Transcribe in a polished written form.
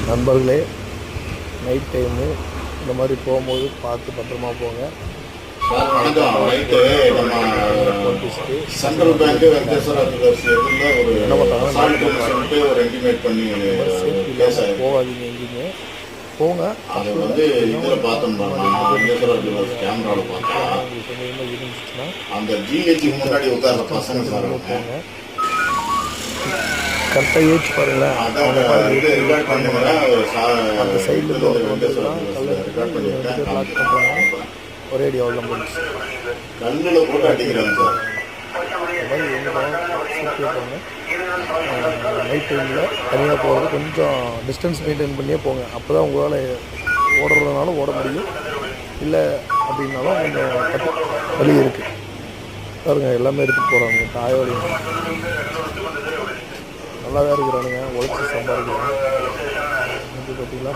நண்பர்களே, night time இந்த மாதிரி போகும்போது பார்த்து பத்திரமா போங்க. வணக்கம். நைட்டு நம்ம சென்ட்ரல் பேங்க் வெங்கடேஸ்வரா ஜுவல்லர்ஸ் எதிரில் ஒரு என்ன பண்ணுறாங்கன்னா சொல்லிட்டு ஒரு இன்டிமேட் பண்ணி போகாதீங்க எங்கேயுமே போங்க. அதை வந்து இதில் பார்த்தோம்னா வெங்கடேஸ்வரா ஜுவல்லர்ஸ் கேமராவில் பார்த்தா இருந்துச்சுன்னா அந்த ஜிஹெச்சுக்கு முன்னாடி உட்கார்ற பசங்க சார் போங்க. கரெக்டாக யோசிச்சு பாருங்களேன். அந்த சைடில் ரெக்கார்ட் பண்ணியிருக்கேன். ஒரே அடி அவ்வளோ முடிச்சு கண்ணில் போட்டு அடிக்கிறாங்க சார். இந்த மாதிரி எங்கே நைட் டைமில் தனியாக போகிறது கொஞ்சம் டிஸ்டன்ஸ் மெயின்டைன் பண்ணியே போங்க. அப்போ தான் உங்களால் ஓடுறதுனாலும் ஓட முடியும், இல்லை அப்படின்னாலும் கொஞ்சம் வழி இருக்குது பாருங்க. எல்லாமே எடுத்துகிட்டு போகிறாங்க. தாயோடைய நல்லா தான் இருக்கிறானுங்க, உழைச்சி சம்பாதிக்கிறாங்க. பார்த்தீங்களா?